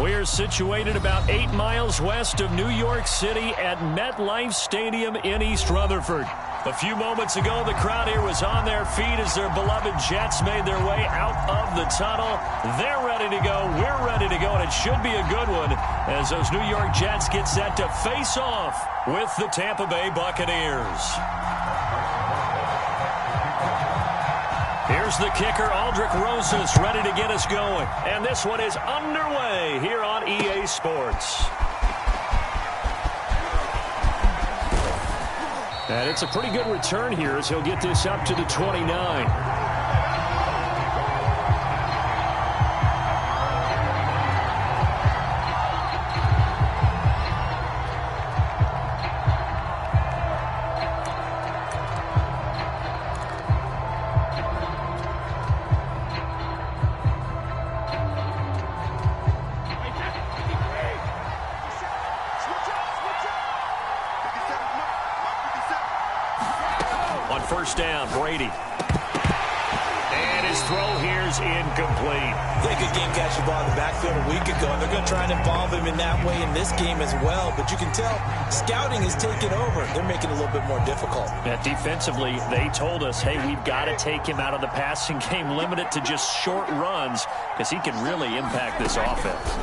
We are situated about 8 miles west of New York City at MetLife Stadium in East Rutherford. A few moments ago, the crowd here was on their feet as their beloved Jets made their way out of the tunnel. They're ready to go. We're ready to go, and it should be a good one as those New York Jets get set to face off with the Tampa Bay Buccaneers. Here's the kicker, Aldrich Rosas, ready to get us going. And this one is underway here on EA Sports. And it's a pretty good return here as he'll get this up to the 29. First down, Brady. And his throw here is incomplete. They could game catch the ball in the backfield a week ago. They're going to try and involve him in that way in this game as well. But you can tell scouting is taking over. They're making it a little bit more difficult. Yeah, defensively, they told us, hey, we've got to take him out of the passing game, limit it to just short runs because he can really impact this offense.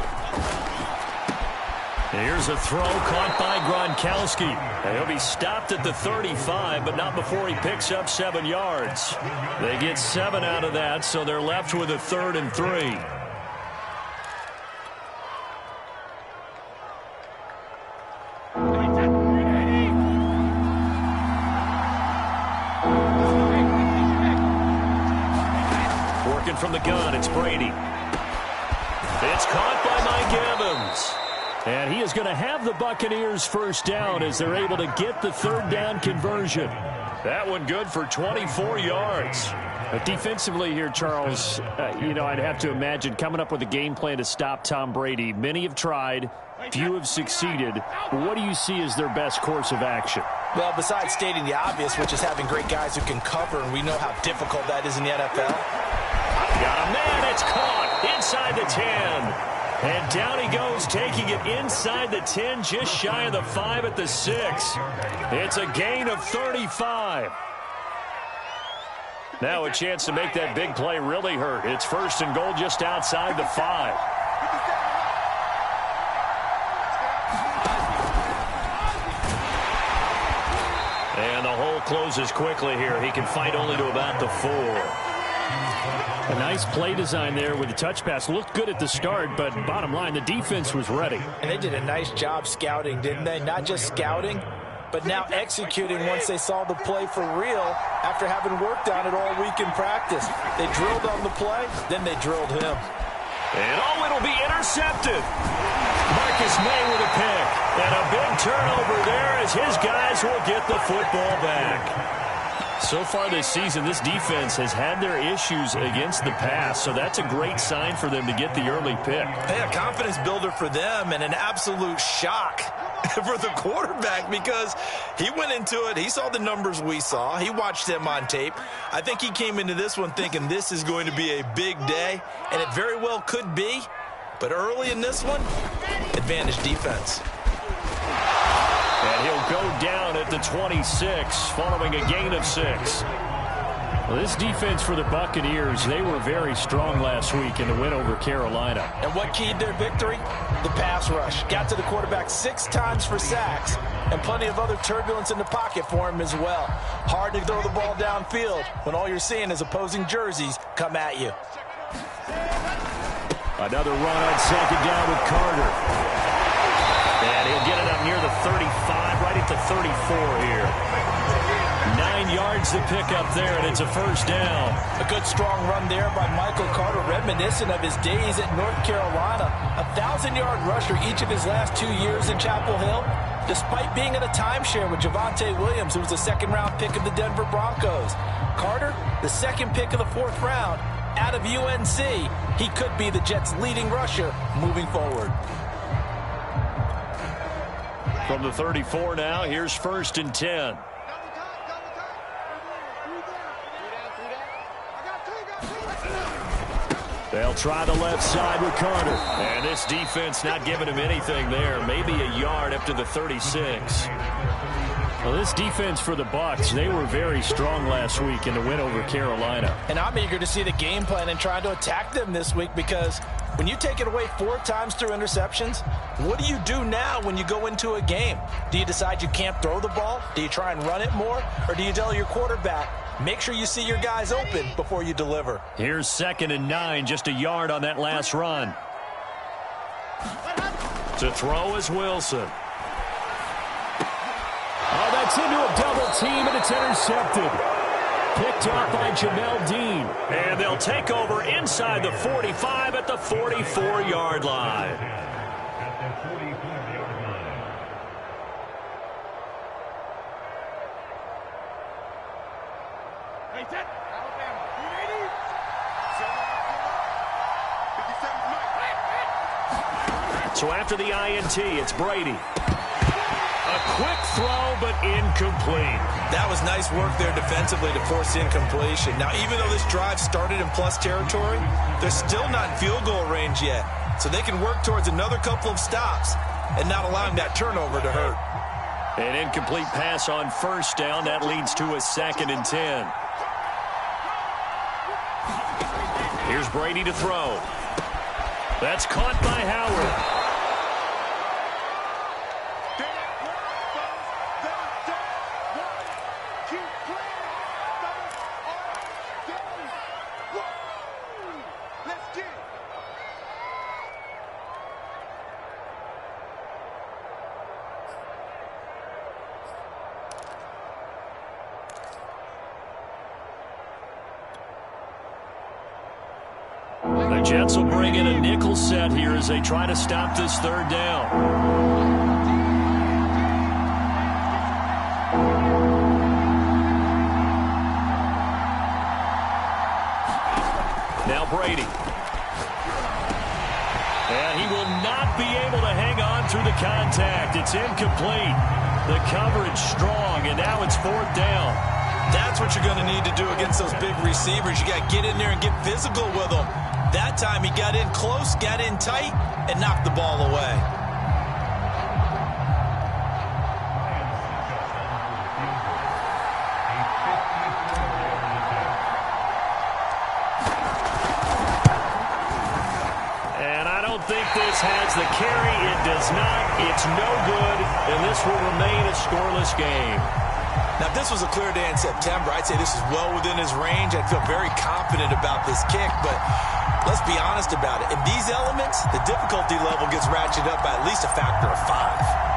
Here's a throw caught by Gronkowski. He'll be stopped at the 35, but not before he picks up 7 yards. They get 7 out of that, so they're left with a 3rd and 3. Working from the gun, it's Brady. It's caught by Mike Evans. And he is going to have the Buccaneers first down as they're able to get the 3rd down conversion. That one good for 24 yards. But defensively here, Charles, I'd have to imagine coming up with a game plan to stop Tom Brady. Many have tried. Few have succeeded. What do you see as their best course of action? Well, besides stating the obvious, which is having great guys who can cover, and we know how difficult that is in the NFL. Got a man. It's caught inside the 10. And down he goes, taking it inside the 10, just shy of the 5 at the 6. It's a gain of 35. Now a chance to make that big play really hurt. It's 1st and goal just outside the 5. And the hole closes quickly here. He can fight only to about the 4. A nice play design there with the touch pass. Looked good at the start, but bottom line, the defense was ready. And they did a nice job scouting, didn't they? Not just scouting, but now executing once they saw the play for real after having worked on it all week in practice. They drilled on the play, then they drilled him. And it'll be intercepted. Marcus May with a pick. And a big turnover there as his guys will get the football back. So far this season, this defense has had their issues against the pass, so that's a great sign for them to get the early pick. Hey, a confidence builder for them and an absolute shock for the quarterback because he went into it. He saw the numbers we saw. He watched them on tape. I think he came into this one thinking this is going to be a big day, and it very well could be. But early in this one, advantage defense. And he'll go down at the 26 following a gain of 6. Well, this defense for the Buccaneers, they were very strong last week in the win over Carolina. And what keyed their victory? The pass rush. Got to the quarterback 6 times for sacks and plenty of other turbulence in the pocket for him as well. Hard to throw the ball downfield when all you're seeing is opposing jerseys come at you. Another run on 2nd down with Carter. And he'll get it up near the 35, right at the 34 here. 9 yards to pick up there, and it's a 1st down. A good strong run there by Michael Carter, reminiscent of his days at North Carolina. A 1,000-yard rusher each of his last 2 years in Chapel Hill. Despite being in a timeshare with Javonte Williams, who was a 2nd-round pick of the Denver Broncos. Carter, the 2nd pick of the 4th round, out of UNC. He could be the Jets' leading rusher moving forward. From the 34 now, here's 1st and 10. They'll try the left side with Carter. And this defense not giving him anything there. Maybe a yard up to the 36. Well, this defense for the Bucs, they were very strong last week in the win over Carolina. And I'm eager to see the game plan and try to attack them this week, because when you take it away 4 times through interceptions, what do you do now when you go into a game? Do you decide you can't throw the ball? Do you try and run it more? Or do you tell your quarterback, make sure you see your guys open before you deliver? Here's 2nd and 9, just a yard on that last run. To throw is Wilson. Oh, that's into a double team, and it's intercepted. Picked up by Jamel Dean. And they'll take over inside the 45 at the 44-yard line. So after the INT, it's Brady. A quick throw, but incomplete. That was nice work there defensively to force the incompletion. Now, even though this drive started in plus territory, they're still not in field goal range yet. So they can work towards another couple of stops and not allowing that turnover to hurt. An incomplete pass on 1st down. That leads to a 2nd and 10. Here's Brady to throw. That's caught by Howard. The Jets will bring in a nickel set here as they try to stop this 3rd down. Now Brady. And he will not be able to hang on through the contact. It's incomplete. The coverage strong, and now it's 4th down. That's what you're going to need to do against those big receivers. You got to get in there and get physical with them. That time he got in close, got in tight, and knocked the ball away. And I don't think this has the carry. It does not. It's no good, and this will remain a scoreless game. Now, if this was a clear day in September, I'd say this is well within his range. I'd feel very confident about this kick, but let's be honest about it. In these elements, the difficulty level gets ratcheted up by at least a factor of 5.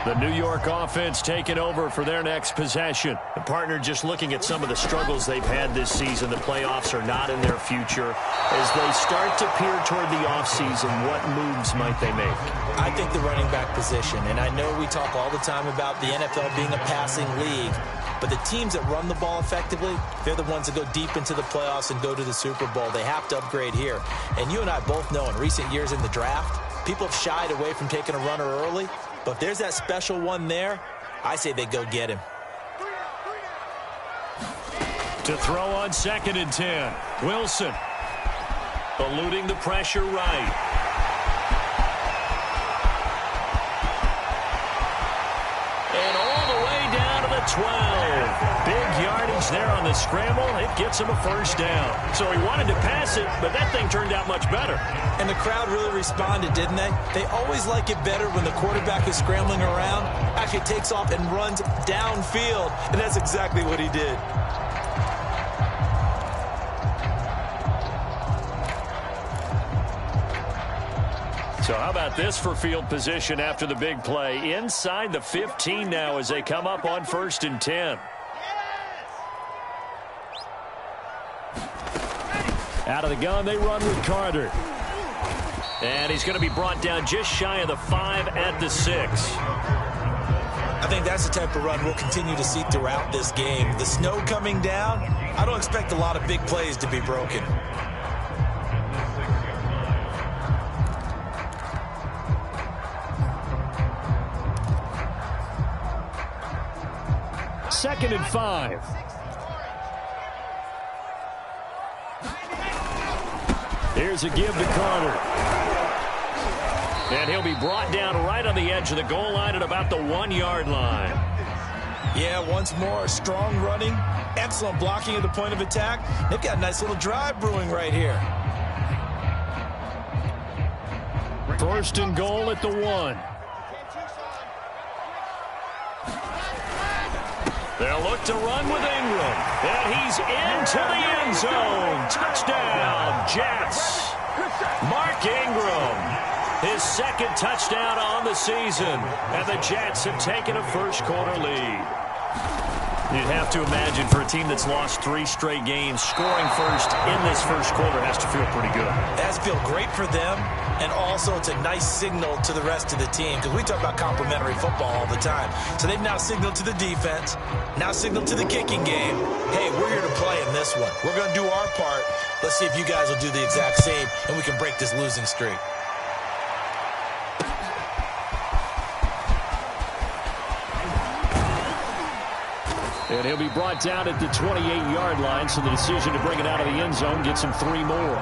The New York offense taking over for their next possession. The partner just looking at some of the struggles they've had this season. The playoffs are not in their future. As they start to peer toward the offseason, what moves might they make? I think the running back position, and I know we talk all the time about the NFL being a passing league, but the teams that run the ball effectively, they're the ones that go deep into the playoffs and go to the Super Bowl. They have to upgrade here. And you and I both know in recent years in the draft, people have shied away from taking a runner early. But if there's that special one there, I say they go get him. To throw on 2nd and 10. Wilson eluding the pressure right. And all the way down to the 12. Big yardage there on the scramble. It gets him a 1st down. So he wanted to pass it, but that thing turned out much better. And the crowd really responded, didn't they? They always like it better when the quarterback is scrambling around, actually takes off and runs downfield. And that's exactly what he did. So how about this for field position after the big play? Inside the 15 now as they come up on 1st and 10. Out of the gun, they run with Carter. And he's going to be brought down just shy of the 5 at the 6. I think that's the type of run we'll continue to see throughout this game. The snow coming down, I don't expect a lot of big plays to be broken. 2nd and 5. Here's a give to Carter. And he'll be brought down right on the edge of the goal line at about the 1-yard line. Yeah, once more, strong running, excellent blocking at the point of attack. They've got a nice little drive brewing right here. 1st and goal at the 1. They'll look to run with Ingram. And he's into the end zone. Touchdown, Jets. Mark Ingram, his 2nd touchdown on the season. And the Jets have taken a first-quarter lead. You'd have to imagine for a team that's lost 3 straight games, scoring first in this first quarter has to feel pretty good. It has to feel great for them, and also it's a nice signal to the rest of the team, because we talk about complimentary football all the time. So they've now signaled to the defense, now signaled to the kicking game, hey, we're here to play in this one. We're going to do our part. Let's see if you guys will do the exact same, and we can break this losing streak. And he'll be brought down at the 28-yard line, so the decision to bring it out of the end zone gets him 3 more.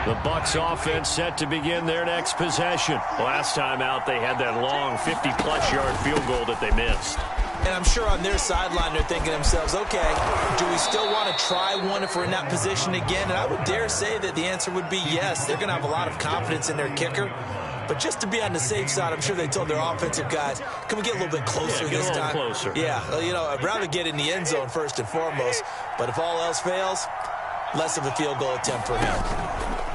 The Bucs offense set to begin their next possession. Last time out, they had that long 50-plus yard field goal that they missed. And I'm sure on their sideline they're thinking to themselves, okay, do we still want to try one if we're in that position again? And I would dare say that the answer would be yes. They're going to have a lot of confidence in their kicker. But just to be on the safe side, I'm sure they told their offensive guys, can we get a little bit closer this time? Closer. Yeah, well, you know, I'd rather get in the end zone first and foremost. But if all else fails, less of a field goal attempt for him.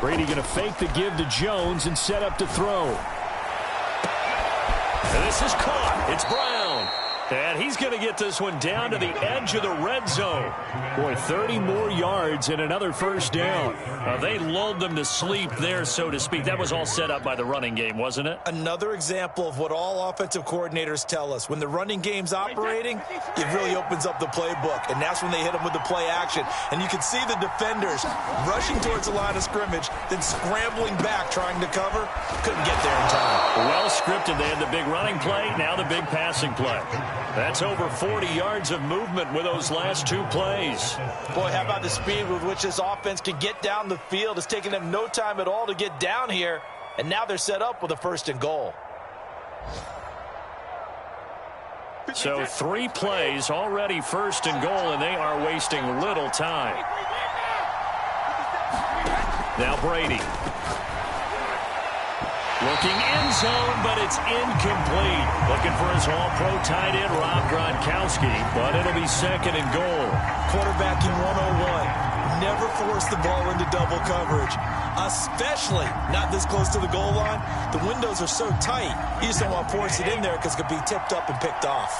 Brady going to fake the give to Jones and set up to throw. And this is caught. It's Brown. And he's going to get this one down to the edge of the red zone. Boy, 30 more yards and another first down. They lulled them to sleep there, so to speak. That was all set up by the running game, wasn't it? Another example of what all offensive coordinators tell us. When the running game's operating, it really opens up the playbook. And that's when they hit them with the play action. And you can see the defenders rushing towards the line of scrimmage, then scrambling back, trying to cover. Couldn't get there in time. Well scripted. They had the big running play, now the big passing play. That's over 40 yards of movement with those last 2 plays. Boy, how about the speed with which this offense can get down the field? It's taken them no time at all to get down here, and now they're set up with a 1st and goal. So 3 plays, already 1st and goal, and they are wasting little time. Now Brady. Looking end zone, but it's incomplete. Looking for his all-pro tight end, Rob Gronkowski, but it'll be 2nd and goal. Quarterbacking 101. Never force the ball into double coverage, especially not this close to the goal line. The windows are so tight, you just don't want to force it in there because it could be tipped up and picked off.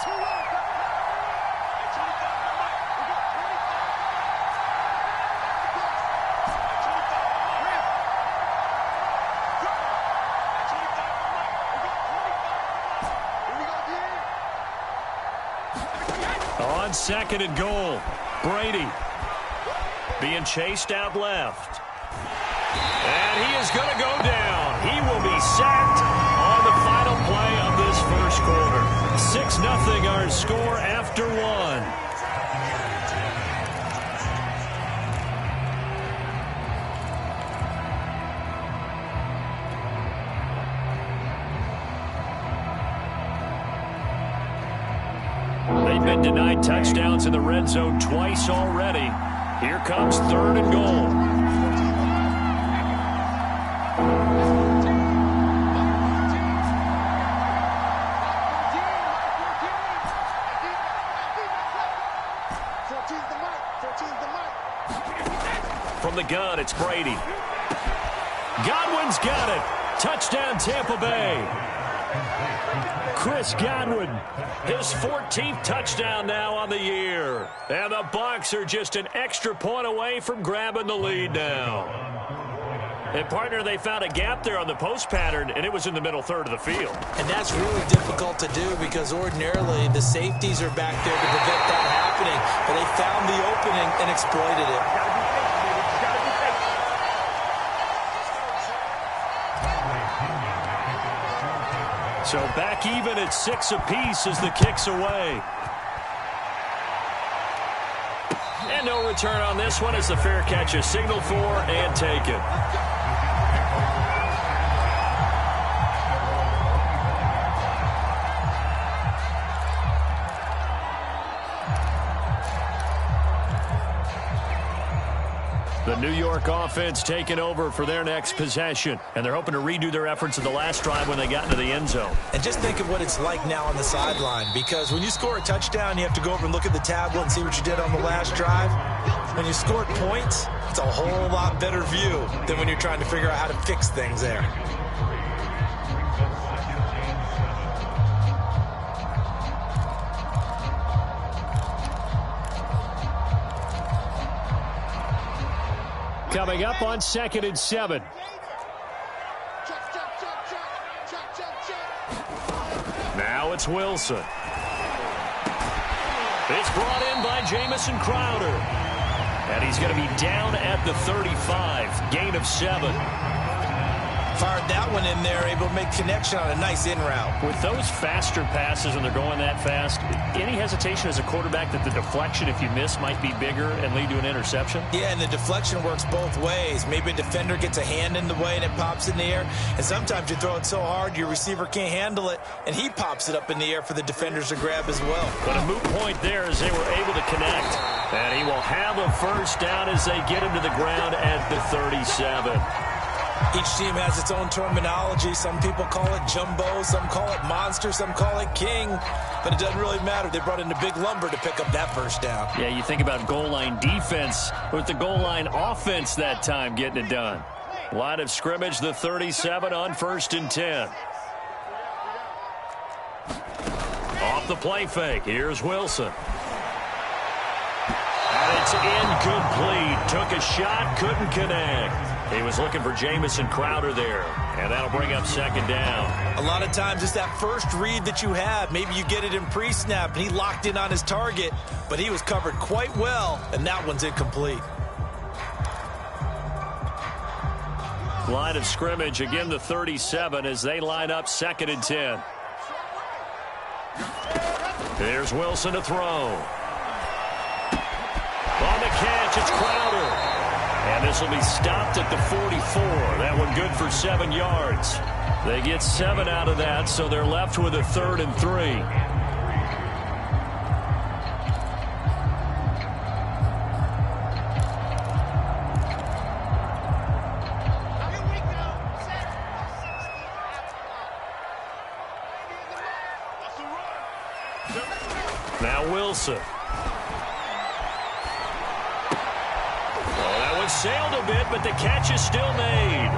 On 2nd and goal, Brady being chased out left. And he is going to go down. He will be sacked on the final play of this first quarter. 6-0 our score after 1. They've been denied touchdowns in the red zone twice already. Here comes 3rd and goal. From the gun, it's Brady. Godwin's got it. Touchdown, Tampa Bay. Chris Godwin, his 14th touchdown now on the year. And the Bucs are just an extra point away from grabbing the lead now. And, partner, they found a gap there on the post pattern, and it was in the middle third of the field. And that's really difficult to do because ordinarily the safeties are back there to prevent that happening. But they found the opening and exploited it. So back even at 6 apiece as the kick's away. And no return on this one as the fair catch is signaled for and taken. The New York offense taking over for their next possession. And they're hoping to redo their efforts in the last drive when they got into the end zone. And just think of what it's like now on the sideline. Because when you score a touchdown, you have to go over and look at the tablet and see what you did on the last drive. When you scored points, it's a whole lot better view than when you're trying to figure out how to fix things there. Coming up on 2nd and 7. Now it's Wilson. It's brought in by Jamison Crowder. And he's going to be down at the 35. Gain of 7. Fired that one in there, able to make connection on a nice in route. With those faster passes and they're going that fast, any hesitation as a quarterback that the deflection, if you miss, might be bigger and lead to an interception? Yeah, and the deflection works both ways. Maybe a defender gets a hand in the way and it pops in the air. And sometimes you throw it so hard your receiver can't handle it, and he pops it up in the air for the defenders to grab as well. But a moot point there as they were able to connect. And he will have a first down as they get him to the ground at the 37. Each team has its own terminology. Some people call it jumbo, some call it monster, some call it king. But it doesn't really matter. They brought in the big lumber to pick up that first down. Yeah, you think about goal line defense with the goal line offense that time getting it done. Line of scrimmage, the 37 on 1st and 10. Off the play fake. Here's Wilson. And it's incomplete. Took a shot, couldn't connect. He was looking for Jamison Crowder there, and that'll bring up 2nd down. A lot of times it's that first read that you have. Maybe you get it in pre-snap, and he locked in on his target, but he was covered quite well, and that one's incomplete. Line of scrimmage, again the 37 as they line up 2nd and 10. Here's Wilson to throw. On the catch, it's Crowder. And this will be stopped at the 44. That one good for 7 yards. They get 7 out of that, so they're left with a 3rd and 3. Now Wilson. Sailed a bit, but the catch is still made.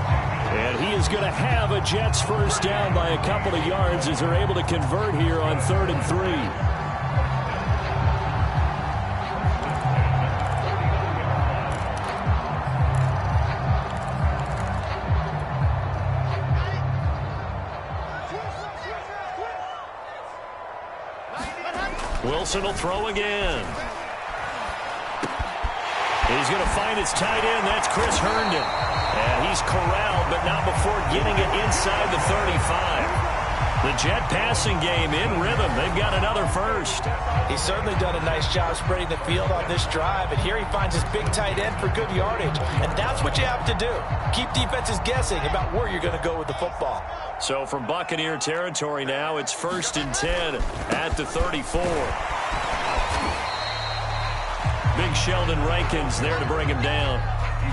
And he is going to have a Jets first down by a couple of yards as they're able to convert here on 3rd and 3. Wilson will throw again. He's going to find his tight end. That's Chris Herndon. And he's corralled, but not before getting it inside the 35. The Jet passing game in rhythm. They've got another first. He's certainly done a nice job spreading the field on this drive. And here he finds his big tight end for good yardage. And that's what you have to do. Keep defenses guessing about where you're going to go with the football. So from Buccaneer territory now, it's 1st and 10 at the 34. Big Sheldon Rankins there to bring him down.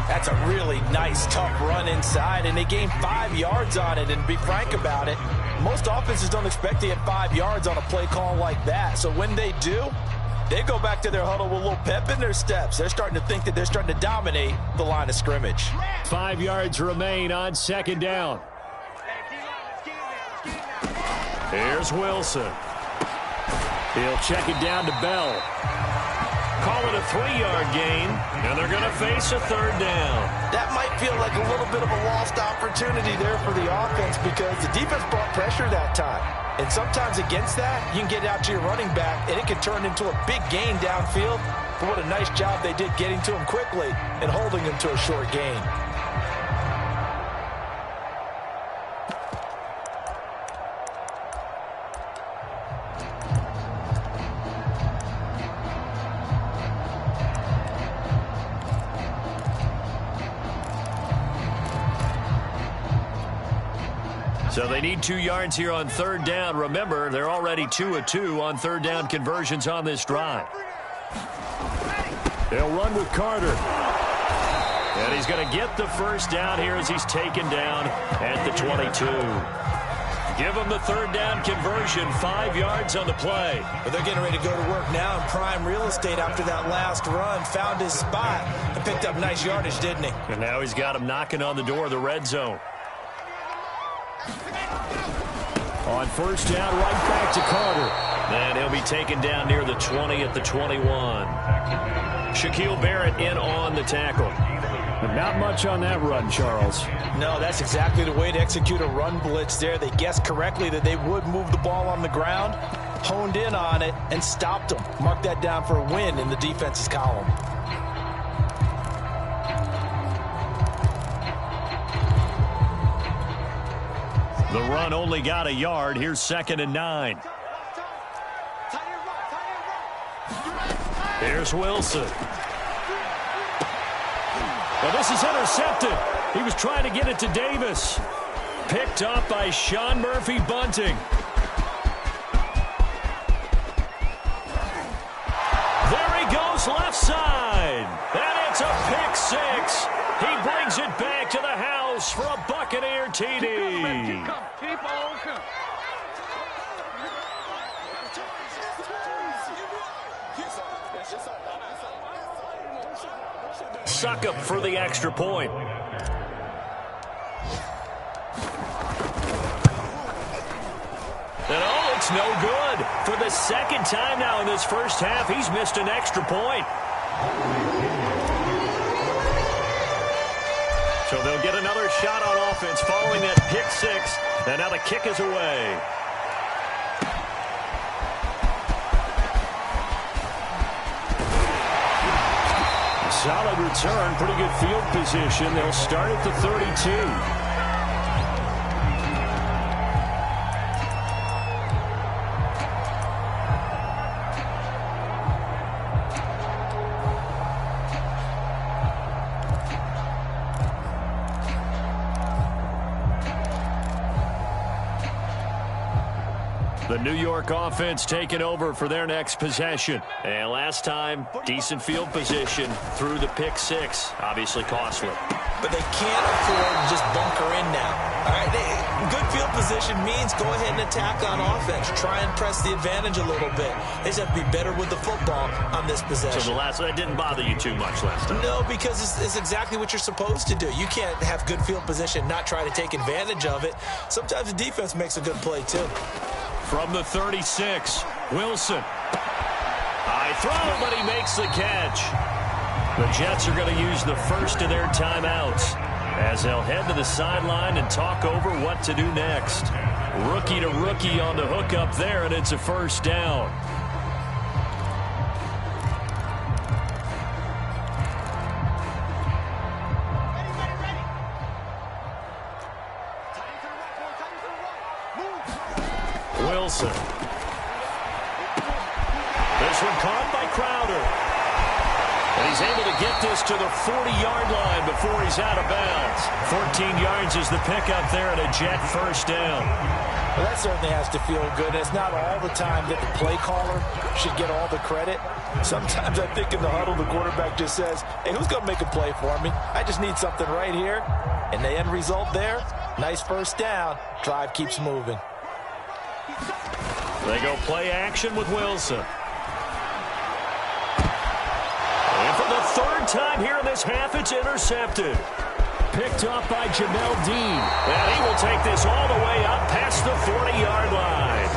That's a really nice, tough run inside, and they gained 5 yards on it. And to be frank about it, most offenses don't expect to get 5 yards on a play call like that. So when they do, they go back to their huddle with a little pep in their steps. They're starting to think that they're starting to dominate the line of scrimmage. 5 yards remain on 2nd down. Here's Wilson. He'll check it down to Bell. call it a 3-yard gain, and they're going to face a third down. That might feel like a little bit of a lost opportunity there for the offense because the defense brought pressure that time. And sometimes against that, you can get out to your running back, and it can turn into a big gain downfield. But what a nice job they did getting to him quickly and holding him to a short gain. So they need 2 yards here on third down. Remember, they're already 2 of 2 on third down conversions on this drive. They'll run with Carter. And he's going to get the first down here as he's taken down at the 22. Give him the third down conversion, 5 yards on the play. But they're getting ready to go to work now in prime real estate after that last run. Found his spot and picked up nice yardage, didn't he? And now he's got him knocking on the door of the red zone. On first down, right back to Carter. And he'll be taken down near the 20 at the 21. Shaquille Barrett in on the tackle. Not much on that run, Charles. No, that's exactly the way to execute a run blitz there. They guessed correctly that they would move the ball on the ground, honed in on it, and stopped them. Mark that down for a win in the defense's column. The run only got a yard. Here's 2nd and 9. Here's Wilson. Well, this is intercepted. He was trying to get it to Davis. Picked up by Sean Murphy Bunting. There he goes, left side. And it's a pick 6. He brings it back to the house for a Buccaneer TD. Keep on coming. Suckup for the extra point. And oh, it's no good. For the second time now in this first half, he's missed an extra point. So they'll get another shot on offense following that pick 6. And now the kick is away. Solid return, pretty good field position. They'll start at the 32. The New York offense taking over for their next possession. And last time, decent field position through the pick 6. Obviously costly. But they can't afford to just bunker in now. All right, good field position means go ahead and attack on offense. Try and press the advantage a little bit. They just have to be better with the football on this possession. So that didn't bother you too much last time? No, because it's exactly what you're supposed to do. You can't have good field position, not try to take advantage of it. Sometimes the defense makes a good play, too. From the 36, Wilson. High throw, but he makes the catch. The Jets are going to use the first of their timeouts as they'll head to the sideline and talk over what to do next. Rookie to rookie on the hook up there, and it's a first down. Wilson. This one caught by Crowder. And he's able to get this to the 40-yard line before he's out of bounds. 14 yards is the pickup there and a Jet first down. Well, that certainly has to feel good. And it's not all the time that the play caller should get all the credit. Sometimes I think in the huddle, the quarterback just says, hey, who's going to make a play for me? I just need something right here. And the end result there, nice first down. Drive keeps moving. They go play action with Wilson. And for the third time here in this half, it's intercepted. Picked up by Jamel Dean. And he will take this all the way up past the 40-yard line.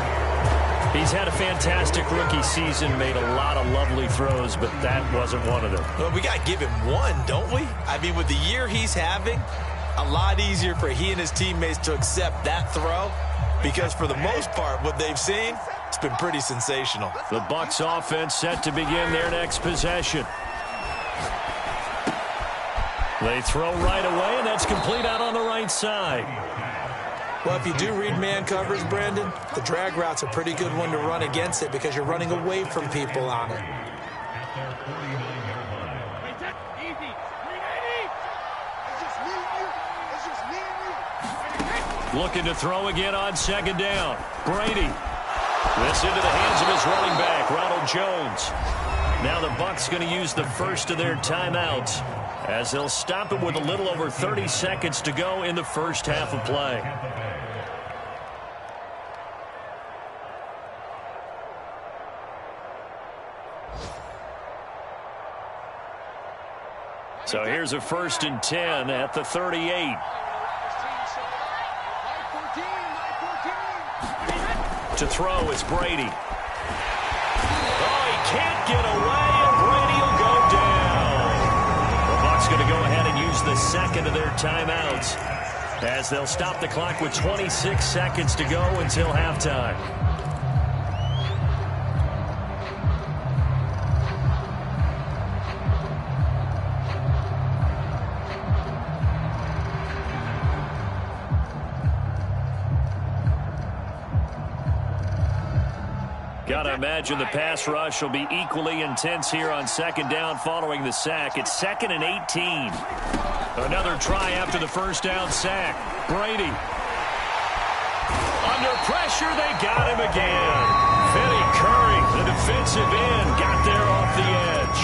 He's had a fantastic rookie season, made a lot of lovely throws, but that wasn't one of them. Well, we got to give him one, don't we? I mean, with the year he's having, a lot easier for he and his teammates to accept that throw because for the most part, what they've seen, it's been pretty sensational. The Bucs offense set to begin their next possession. They throw right away, and that's complete out on the right side. Well, if you do read man coverage, Brandon, the drag route's a pretty good one to run against it because you're running away from people on it. Looking to throw again on second down. Brady. This into the hands of his running back, Ronald Jones. Now the Bucs going to use the first of their timeouts as they'll stop it with a little over 30 seconds to go in the first half of play. So here's a 1st and 10 at the 38. To throw is Brady. Oh, he can't get away, and Brady will go down. The Bucs going to go ahead and use the second of their timeouts as they'll stop the clock with 26 seconds to go until halftime. Gotta imagine the pass rush will be equally intense here on second down following the sack. It's 2nd and 18. Another try after the first down sack. Brady. Under pressure, they got him again. Vinny Curry, the defensive end, got there off the edge.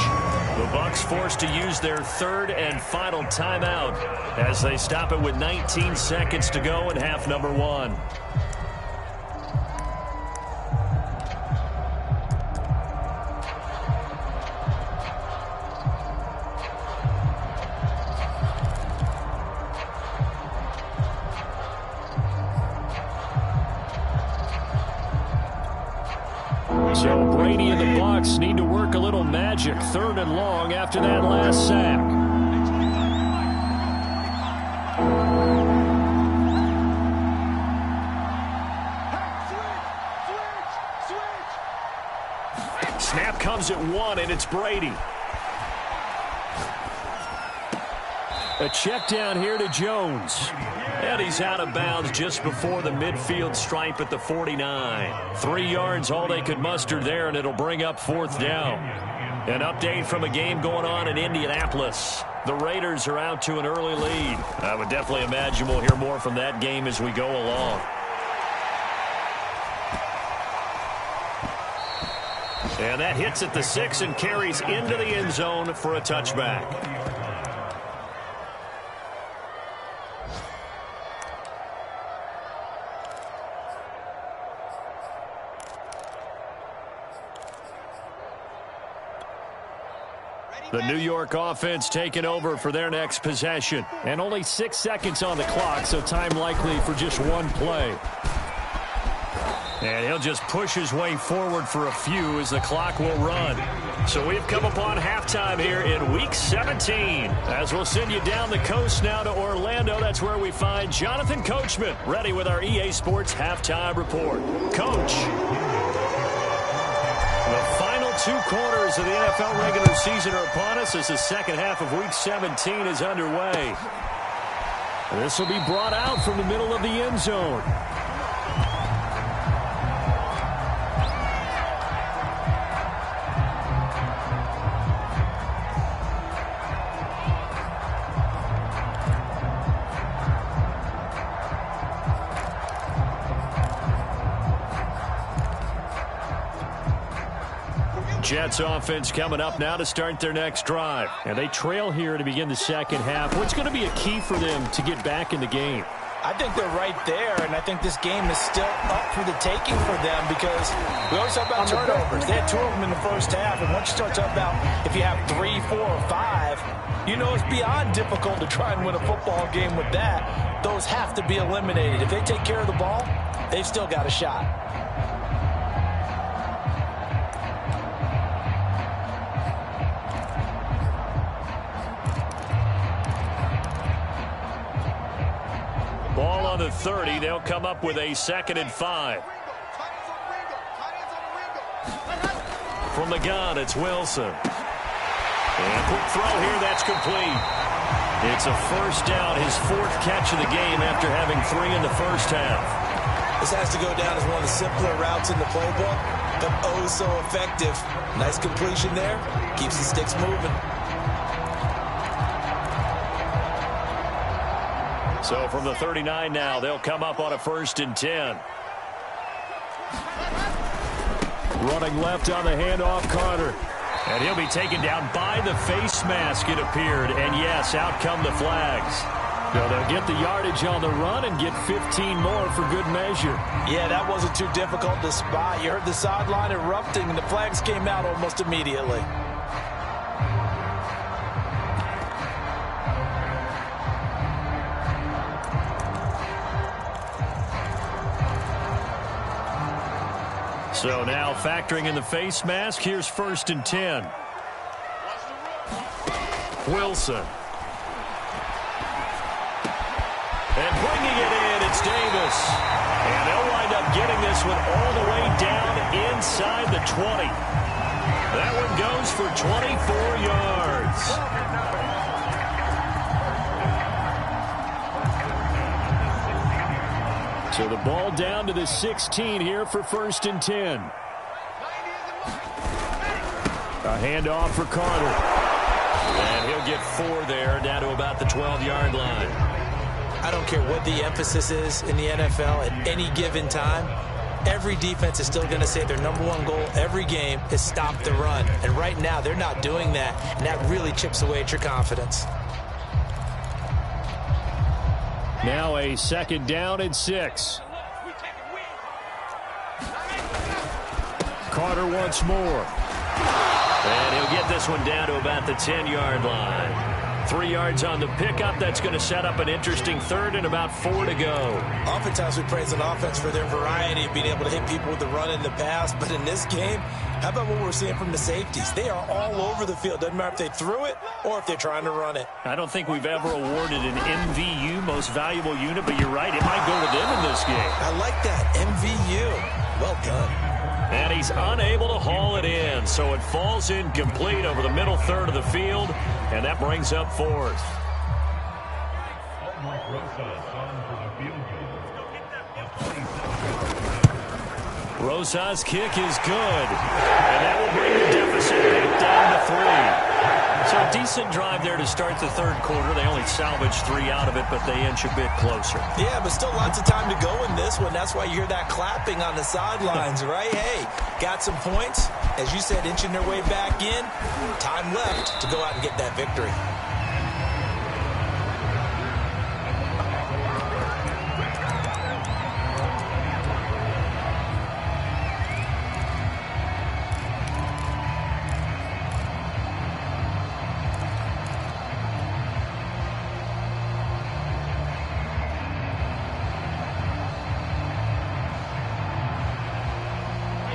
The Bucs forced to use their 3rd and final timeout as they stop it with 19 seconds to go in half number 1. So Brady and the Bucs need to work a little magic, 3rd and long after that last sack. Snap comes at 1, and it's Brady. A check down here to Jones. And he's out of bounds just before the midfield stripe at the 49. 3 yards, all they could muster there, and it'll bring up 4th down. An update from a game going on in Indianapolis. The Raiders are out to an early lead. I would definitely imagine we'll hear more from that game as we go along. And that hits at the 6 and carries into the end zone for a touchback. The New York offense taking over for their next possession. And only 6 seconds on the clock, so time likely for just one play. And he'll just push his way forward for a few as the clock will run. So we've come upon halftime here in Week 17. As we'll send you down the coast now to Orlando, that's where we find Jonathan Coachman, ready with our EA Sports Halftime Report. Coach. The final 2 quarters of the NFL regular season are upon us as the second half of Week 17 is underway. This will be brought out from the middle of the end zone. Jets offense coming up now to start their next drive. And they trail here to begin the second half. What's going to be a key for them to get back in the game? I think they're right there, and I think this game is still up for the taking for them because we always talk about turnovers. They had 2 of them in the first half, and once you start talking about if you have 3, 4, or 5, you know it's beyond difficult to try and win a football game with that. Those have to be eliminated. If they take care of the ball, they've still got a shot. the 30. They'll come up with a 2nd and 5. From the gun, it's Wilson. And a quick throw here, that's complete. It's a first down, his 4th catch of the game after having 3 in the first half. This has to go down as one of the simpler routes in the playbook, but oh so effective. Nice completion there. Keeps the sticks moving. So from the 39 now, they'll come up on a 1st and 10. Running left on the handoff, Carter. And he'll be taken down by the face mask, it appeared. And yes, out come the flags. So they'll get the yardage on the run and get 15 more for good measure. Yeah, that wasn't too difficult to spot. You heard the sideline erupting, and the flags came out almost immediately. So now factoring in the face mask, here's 1st and 10. Wilson. And bringing it in, it's Davis. And they'll wind up getting this one all the way down inside the 20. That one goes for 24 yards. So the ball down to the 16 here for 1st and 10. A handoff for Carter. And he'll get 4 there, down to about the 12-yard line. I don't care what the emphasis is in the NFL at any given time. Every defense is still going to say their #1 goal every game is stop the run. And right now, they're not doing that, and that really chips away at your confidence. Now a 2nd down and 6. Carter once more. And he'll get this one down to about the 10-yard line. 3 yards on the pickup. That's going to set up an interesting 3rd and about 4 to go. Oftentimes we praise an offense for their variety of being able to hit people with the run in the pass. But in this game, how about what we're seeing from the safeties? They are all over the field. Doesn't matter if they threw it or if they're trying to run it. I don't think we've ever awarded an MVU, most valuable unit, but you're right. It might go to them in this game. I like that. MVU. Well done. And he's unable to haul it in, so it falls incomplete over the middle 3rd of the field, and that brings up 4th. Rosa's kick is good, and that will bring the deficit back down to 3. So a decent drive there to start the 3rd quarter. They only salvaged 3 out of it, but they inch a bit closer. Yeah, but still lots of time to go in this one. That's why you hear that clapping on the sidelines, right? Hey, got some points. As you said, inching their way back in. Time left to go out and get that victory.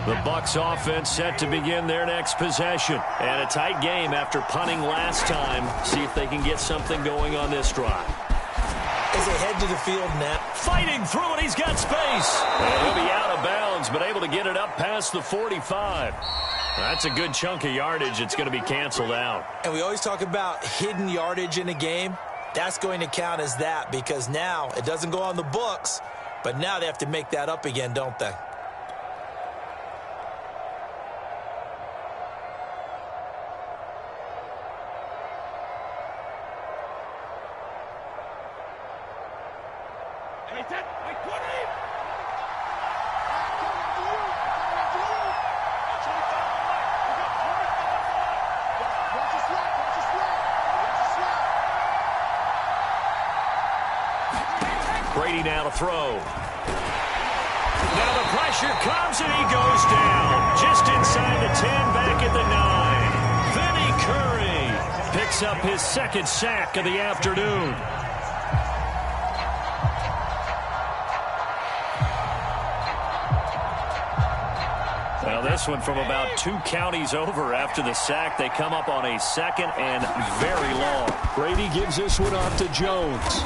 The Bucs offense set to begin their next possession. And a tight game after punting last time. See if they can get something going on this drive. As they head to the field now. Fighting through it, he's got space. And he'll be out of bounds, but able to get it up past the 45. That's a good chunk of yardage. It's going to be canceled out. And we always talk about hidden yardage in a game. That's going to count as that because now it doesn't go on the books, but now they have to make that up again, don't they? Brady now to throw. Now the pressure comes and he goes down. Just inside the 10, back at the 9. Vinny Curry picks up his 2nd sack of the afternoon. Now this one from about 2 counties over after the sack. They come up on a 2nd and very long. Brady gives this one off to Jones.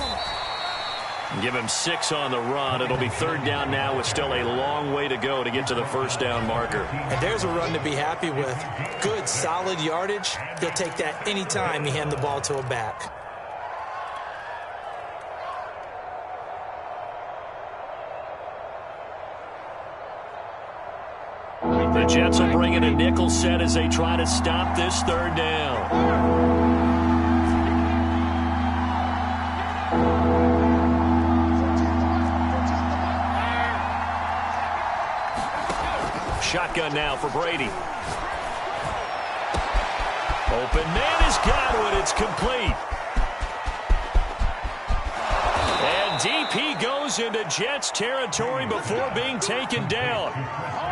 Give him 6 on the run. It'll be third down now with still a long way to go to get to the first down marker. And there's a run to be happy with. Good, solid yardage. He'll take that anytime you hand the ball to a back. The Jets will bring in a nickel set as they try to stop this third down. Shotgun now for Brady. Open man is Godwin. It's complete. And DP goes into Jets territory before being taken down.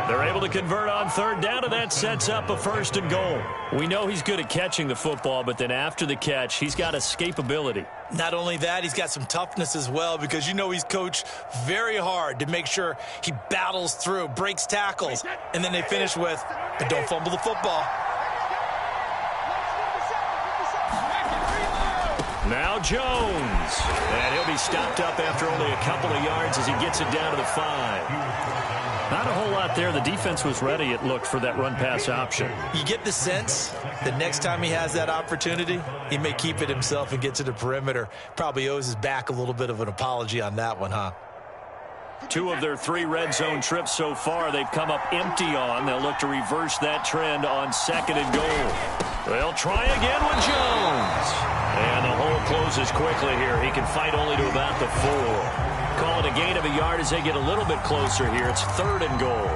They're able to convert on third down, and that sets up a first and goal. We know he's good at catching the football, but then after the catch, he's got escapability. Not only that, he's got some toughness as well, because you know he's coached very hard to make sure he battles through, breaks tackles, and then they finish with, but don't fumble the football. Now Jones. And he'll be stopped up after only a couple of yards as he gets it down to the 5. Not a whole lot there. The defense was ready, it looked, for that run-pass option. You get the sense that next time he has that opportunity, he may keep it himself and get to the perimeter. Probably owes his back a little bit of an apology on that one, huh? 2 of their 3 red zone trips so far they've come up empty on. They'll look to reverse that trend on second and goal. They'll try again with Jones. And the hole closes quickly here. He can fight only to about the 4. Call it a gain of a yard as they get a little bit closer here. It's third and goal.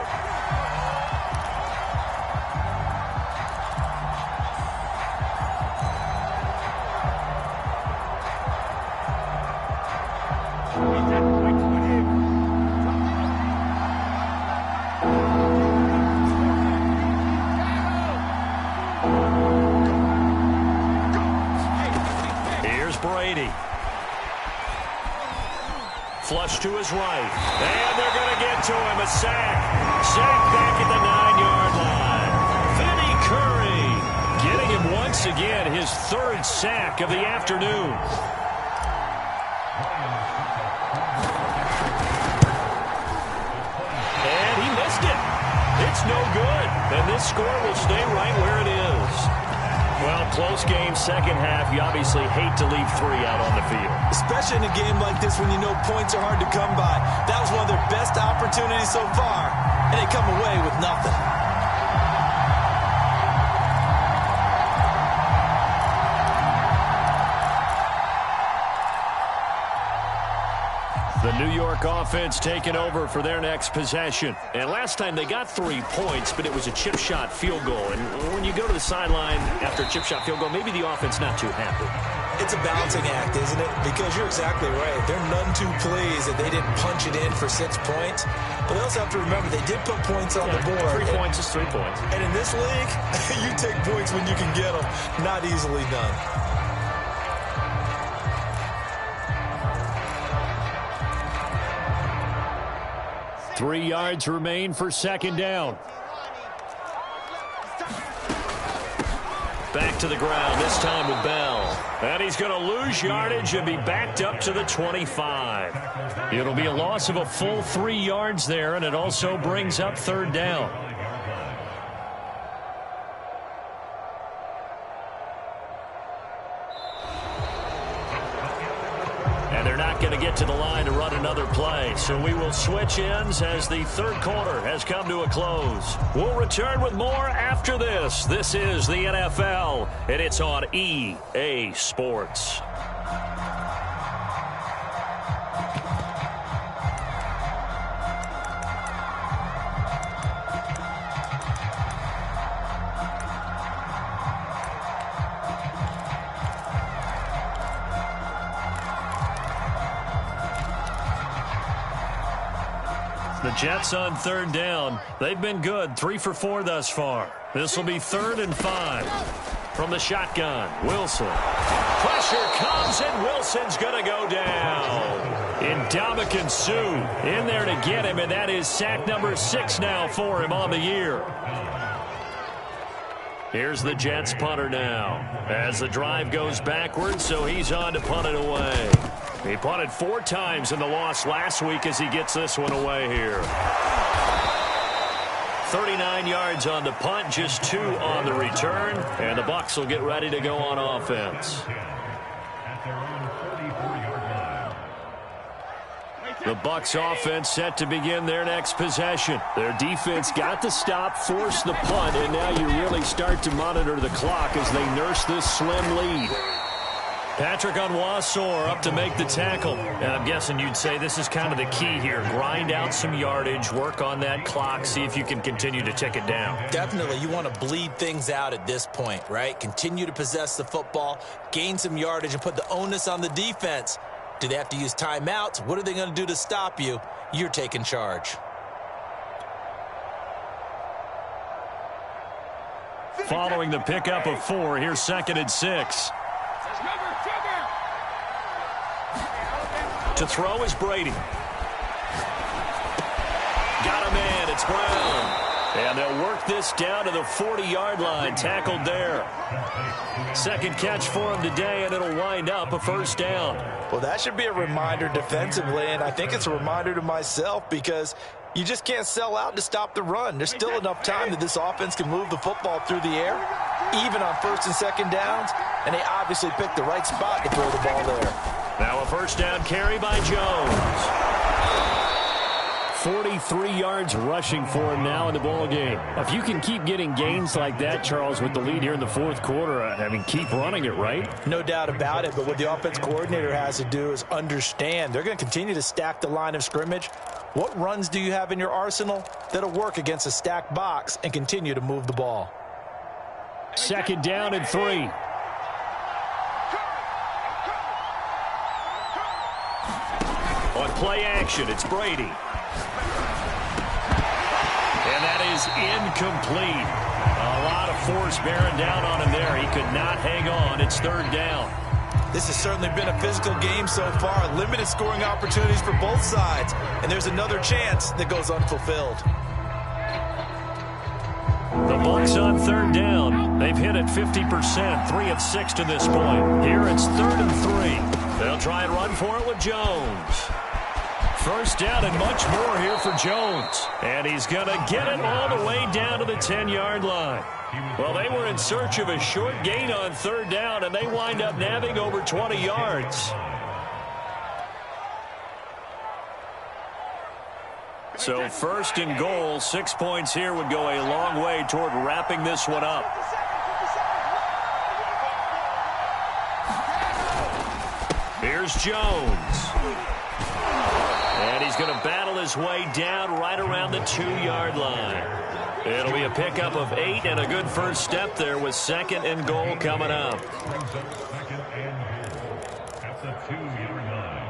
Here's Brady. Flush to his right. And they're going to get to him. A sack. Sack back at the 9-yard line. Vinny Curry getting him once again his 3rd sack of the afternoon. And he missed it. It's no good. And this score will stay right where it is. Well, close game, second half. You obviously hate to leave 3 out on the field. Especially in a game like this when you know points are hard to come by. That was one of their best opportunities so far, and they come away with nothing. The New York offense taking over for their next possession. And last time they got 3 points, but it was a chip shot field goal. And when you go to the sideline after a chip shot field goal, maybe the offense not too happy. It's a balancing act, isn't it? Because you're exactly right. They're none too pleased that they didn't punch it in for 6 points. But they also have to remember they did put points on the board. 3 points is 3 points. And in this league, you take points when you can get them. Not easily done. Three yards remain for second down. Back to the ground, this time with Bell. And he's going to lose yardage and be backed up to the 25. It'll be a loss of a full 3 yards there, and it also brings up third down. And they're not going to get to the line to run another play. So we will switch ends as the third quarter has come to a close. We'll return with more after this. This is the NFL, and it's on EA Sports. The Jets on third down. They've been good, 3 for 4 thus far. This will be 3rd and 5. From the shotgun, Wilson. Pressure comes, and Wilson's going to go down. Ndamukong Suh in there to get him, and that is sack number 6 now for him on the year. Here's the Jets punter now as the drive goes backwards, so he's on to punt it away. He punted 4 times in the loss last week as he gets this one away here. 39 yards on the punt, just 2 on the return, and the Bucs will get ready to go on offense. The Bucs offense set to begin their next possession. Their defense got the stop, forced the punt, and now you really start to monitor the clock as they nurse this slim lead. Patrick Onwuasor up to make the tackle. And I'm guessing you'd say this is kind of the key here. Grind out some yardage, work on that clock, see if you can continue to tick it down. Definitely. You want to bleed things out at this point, right? Continue to possess the football, gain some yardage, and put the onus on the defense. Do they have to use timeouts? What are they going to do to stop you? You're taking charge. Following the pickup of 4, here's 2nd and 6. To throw is Brady. Got a man. It's Brown. And they'll work this down to the 40-yard line. Tackled there. Second catch for him today, and it'll wind up a first down. Well, that should be a reminder defensively, and I think it's a reminder to myself because you just can't sell out to stop the run. There's still enough time that this offense can move the football through the air, even on 1st and 2nd downs, and they obviously picked the right spot to throw the ball there. Now a first down carry by Jones. 43 yards rushing for him now in the ball game. If you can keep getting gains like that, Charles, with the lead here in the 4th quarter, I mean, keep running it, right? No doubt about it, but what the offense coordinator has to do is understand they're going to continue to stack the line of scrimmage. What runs do you have in your arsenal that'll work against a stacked box and continue to move the ball? 2nd down and 3. On play action, it's Brady. And that is incomplete. A lot of force bearing down on him there. He could not hang on. It's 3rd down. This has certainly been a physical game so far. Limited scoring opportunities for both sides. And there's another chance that goes unfulfilled. The Bucs on 3rd down. They've hit it 50%, 3 of 6 to this point. Here it's 3rd and 3. They'll try and run for it with Jones. First down and much more here for Jones. And he's going to get it all the way down to the 10-yard line. Well, they were in search of a short gain on 3rd down, and they wind up nabbing over 20 yards. So 1st and goal, 6 points here would go a long way toward wrapping this one up. Here's Jones. And he's going to battle his way down right around the 2-yard line. It'll be a pickup of 8 and a good first step there with 2nd and goal coming up. At the 2-yard line.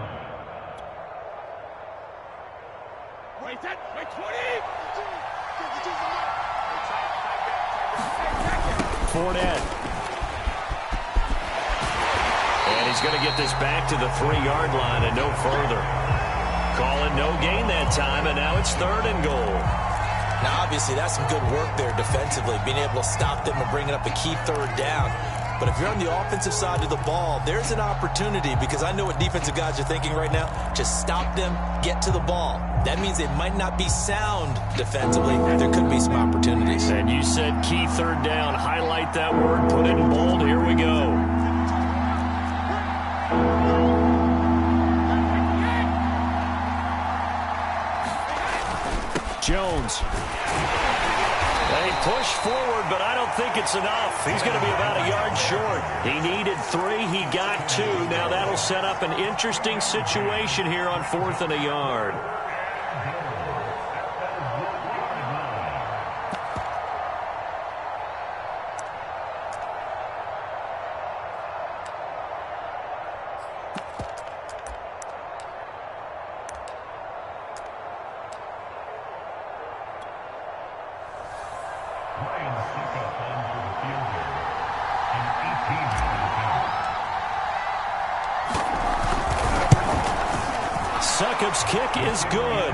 Wait, 20! Fournette. And he's going to get this back to the 3-yard line and no further. Calling no gain that time, and now it's 3rd and goal. Now, obviously, that's some good work there defensively, being able to stop them and bringing up a key 3rd down. But if you're on the offensive side of the ball, there's an opportunity because I know what defensive guys are thinking right now. Just stop them, get to the ball. That means they might not be sound defensively. There could be some opportunities. And you said key 3rd down. Highlight that word. Put it in bold. Here we go. Jones. They push forward, but I don't think it's enough. He's going to be about a yard short. He needed 3. He got 2. Now that'll set up an interesting situation here on 4th and a yard. Succop's kick is good.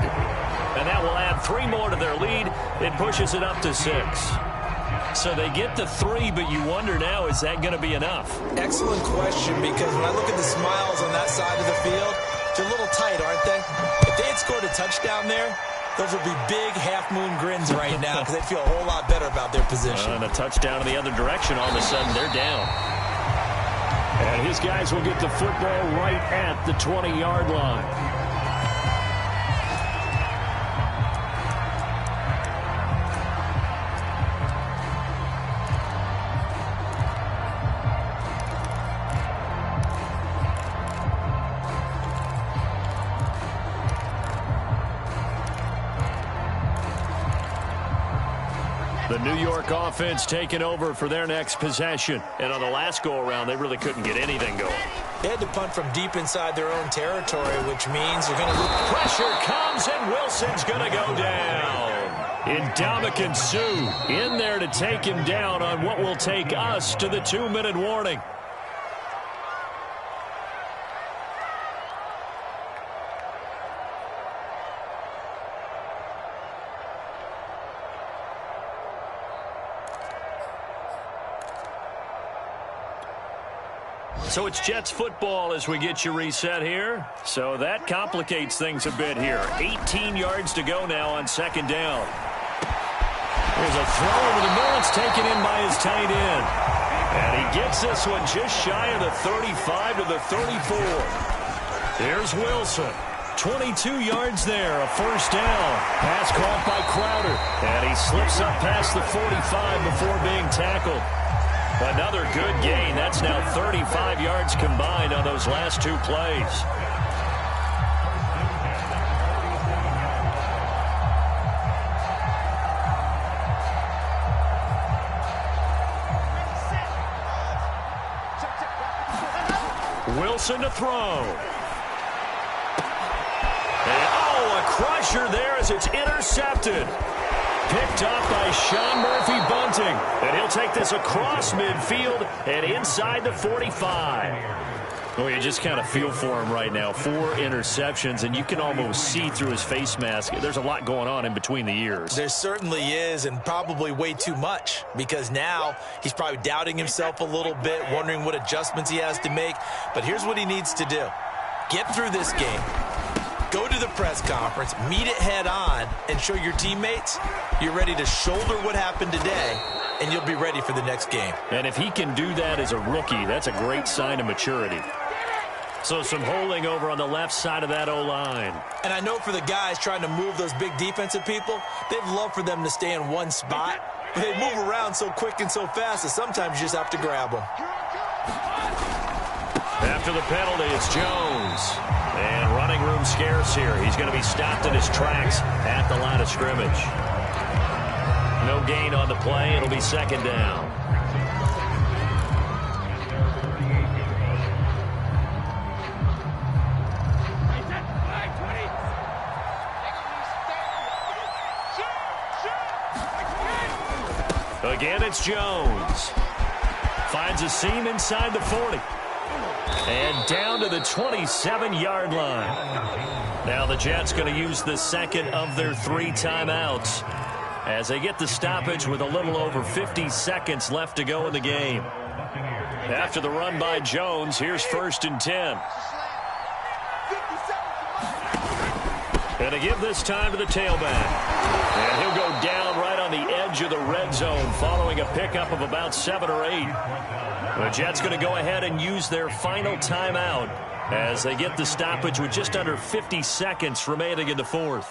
And that will add 3 more to their lead. It pushes it up to 6. So they get the 3, but you wonder now, is that going to be enough? Excellent question, because when I look at the smiles on that side of the field, they're a little tight, aren't they? If they had scored a touchdown there, those would be big half-moon grins right now because they'd feel a whole lot better about their position. And a touchdown in the other direction, all of a sudden they're down. And his guys will get the football right at the 20-yard line. The New York offense taking over for their next possession. And on the last go-around, they really couldn't get anything going. They had to punt from deep inside their own territory, which means they're going to lose. Pressure comes, and Wilson's going to go down. Ndamukong Suh in there to take him down on what will take us to the 2-minute warning. So it's Jets football as we get you reset here. So that complicates things a bit here. 18 yards to go now on second down. There's a throw over the middle. It's taken in by his tight end. And he gets this one just shy of the 35 to the 34. Here's Wilson. 22 yards there, a first down. Pass caught by Crowder. And he slips up past the 45 before being tackled. Another good gain. That's now 35 yards combined on those last 2 plays. Wilson to throw. And, a crusher there as it's intercepted. Picked up by Sean Murphy-Bunting. And he'll take this across midfield and inside the 45. Well, you just kind of feel for him right now. 4 interceptions, and you can almost see through his face mask. There's a lot going on in between the ears. There certainly is, and probably way too much, because now he's probably doubting himself a little bit, wondering what adjustments he has to make. But here's what he needs to do. Get through this game. Go to the press conference, meet it head on, and show your teammates you're ready to shoulder what happened today, and you'll be ready for the next game. And if he can do that as a rookie, that's a great sign of maturity. So some holding over on the left side of that O-line. And I know for the guys trying to move those big defensive people, they'd love for them to stay in one spot, but they move around so quick and so fast that sometimes you just have to grab them. After the penalty, it's Jones. And running room scarce here. He's going to be stopped in his tracks at the line of scrimmage. No gain on the play. It'll be second down. Again, it's Jones. Finds a seam inside the 40. And down to the 27-yard line. Now the Jets going to use the second of their 3 timeouts as they get the stoppage with a little over 50 seconds left to go in the game. After the run by Jones, here's 1st and 10. And to give this time to the tailback. And he'll go down right on the edge of the red zone following a pickup of about 7 or 8. The Jets going to go ahead and use their final timeout as they get the stoppage with just under 50 seconds remaining in the 4th.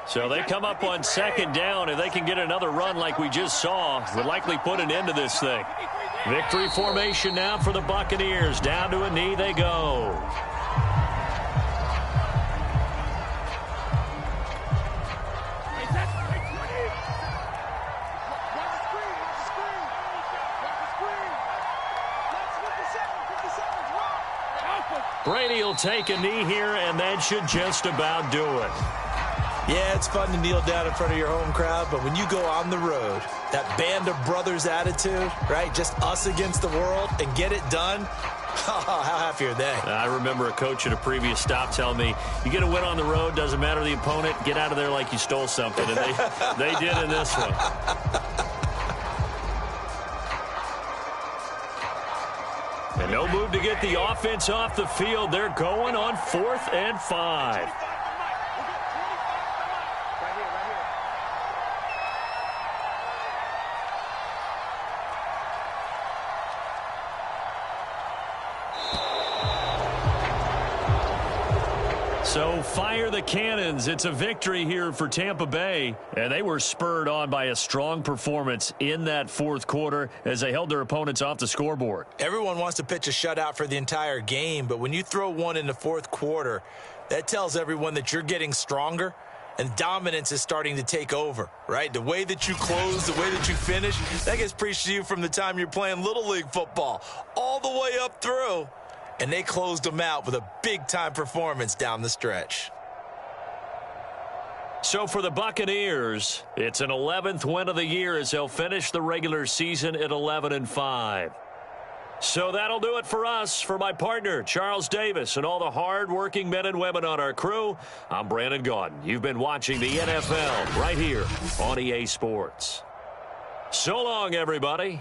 So they come up on second down. If they can get another run like we just saw, would likely put an end to this thing. Victory formation now for the Buccaneers. Down to a knee they go. Brady will take a knee here, and that should just about do it. Yeah, it's fun to kneel down in front of your home crowd, but when you go on the road, that band of brothers attitude, right, just us against the world, and get it done, how happy are they? I remember a coach at a previous stop telling me, you get a win on the road, doesn't matter the opponent, get out of there like you stole something, and they did in this one. No move to get the offense off the field. They're going on 4th and 5. So fire the cannons. It's a victory here for Tampa Bay. And they were spurred on by a strong performance in that 4th quarter as they held their opponents off the scoreboard. Everyone wants to pitch a shutout for the entire game, but when you throw one in the 4th quarter, that tells everyone that you're getting stronger and dominance is starting to take over, right? The way that you close, the way that you finish, that gets preached to you from the time you're playing Little League football all the way up through. And they closed them out with a big-time performance down the stretch. So for the Buccaneers, it's an 11th win of the year as they'll finish the regular season at 11-5. So that'll do it for us. For my partner, Charles Davis, and all the hard-working men and women on our crew, I'm Brandon Gaudin. You've been watching the NFL right here on EA Sports. So long, everybody.